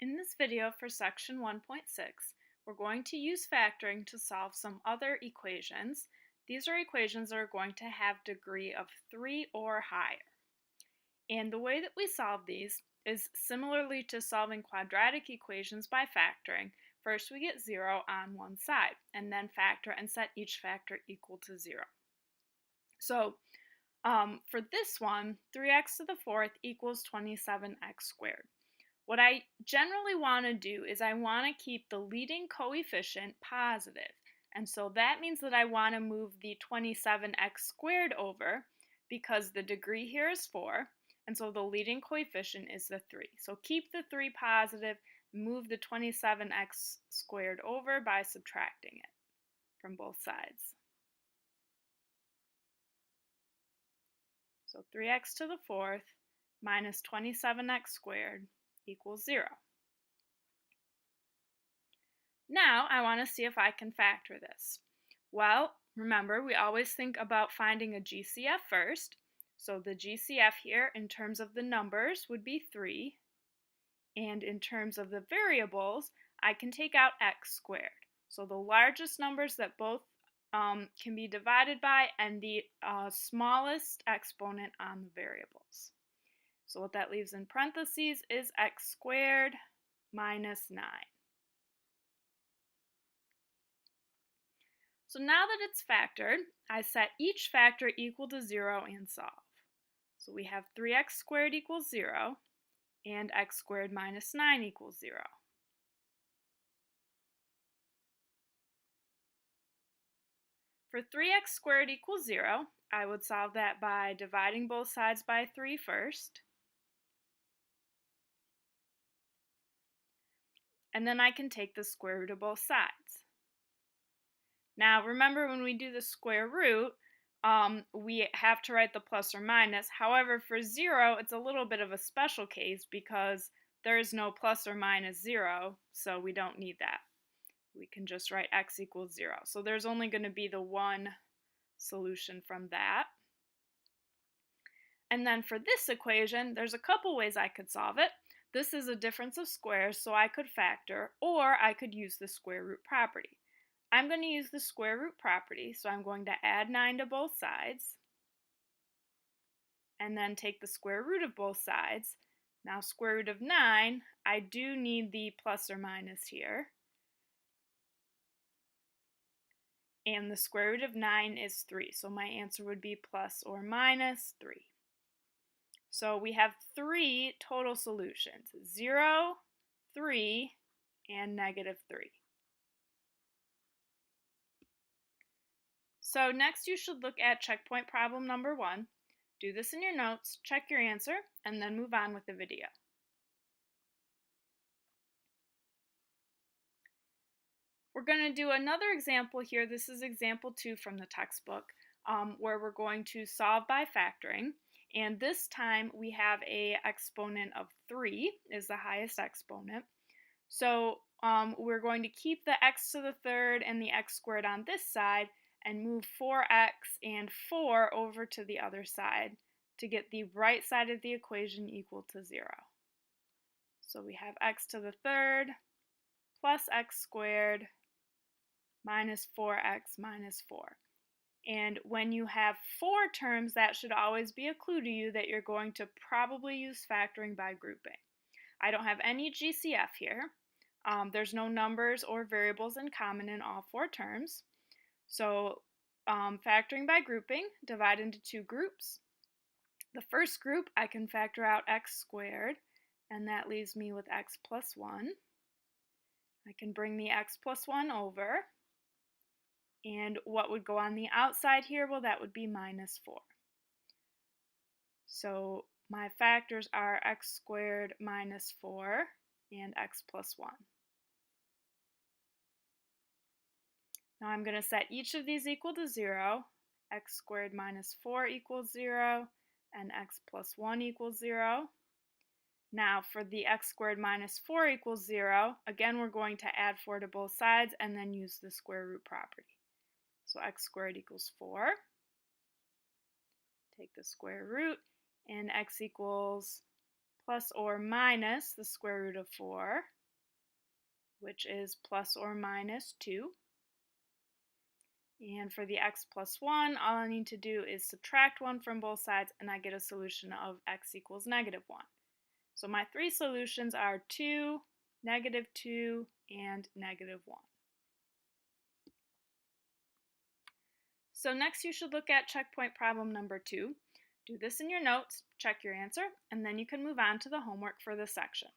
In this video for section 1.6, we're going to use factoring to solve some other equations. These are equations that are going to have degree of 3 or higher. And the way that we solve these is similarly to solving quadratic equations by factoring. First we get 0 on one side, and then factor and set each factor equal to 0. So for this one, 3x to the fourth equals 27x squared. What I generally want to do is I want to keep the leading coefficient positive. And so that means that I want to move the 27x squared over because the degree here is 4. And so the leading coefficient is the 3. So keep the 3 positive, move the 27x squared over by subtracting it from both sides. So 3x to the fourth minus 27x squared equals 0. Now I want to see if I can factor this. Well, remember we always think about finding a GCF first. So the GCF here in terms of the numbers would be 3. And in terms of the variables, I can take out x squared. So the largest numbers that both can be divided by and the smallest exponent on the variables. So what that leaves in parentheses is x squared minus 9. So now that it's factored, I set each factor equal to 0 and solve. So we have 3x squared equals 0 and x squared minus 9 equals 0. For 3x squared equals 0, I would solve that by dividing both sides by 3 first. And then I can take the square root of both sides. Now remember when we do the square root, we have to write the plus or minus. However, for 0, it's a little bit of a special case because there is no plus or minus 0, so we don't need that. We can just write x equals 0. So there's only going to be the one solution from that. And then for this equation, there's a couple ways I could solve it. This is a difference of squares, so I could factor, or I could use the square root property. I'm going to use the square root property, so I'm going to add 9 to both sides, and then take the square root of both sides. Now square root of 9, I do need the plus or minus here. And the square root of 9 is 3, so my answer would be plus or minus 3. So we have 3 total solutions, 0, 3, and negative 3. So next you should look at checkpoint problem number 1. Do this in your notes, check your answer, and then move on with the video. We're going to do another example here. This is example 2 from the textbook, where we're going to solve by factoring. And this time we have a exponent of 3 is the highest exponent. So we're going to keep the x to the third and the x squared on this side and move 4x and 4 over to the other side to get the right side of the equation equal to 0. So we have x to the third plus x squared minus 4x minus 4. And when you have 4 terms, that should always be a clue to you that you're going to probably use factoring by grouping. I don't have any GCF here. There's no numbers or variables in common in all 4 terms. So factoring by grouping, divide into 2 groups. The first group, I can factor out x squared, and that leaves me with x plus 1. I can bring the x plus 1 over. And what would go on the outside here? Well, that would be minus 4. So my factors are x squared minus 4 and x plus 1. Now I'm going to set each of these equal to 0. X squared minus 4 equals 0, and x plus 1 equals 0. Now for the x squared minus 4 equals 0, again we're going to add 4 to both sides and then use the square root property. So x squared equals 4. Take the square root, and x equals plus or minus the square root of 4, which is plus or minus 2. And for the x plus 1, all I need to do is subtract 1 from both sides, and I get a solution of x equals negative 1. So my three solutions are 2, negative 2, and negative 1. So next you should look at checkpoint problem number 2. Do this in your notes, check your answer, and then you can move on to the homework for this section.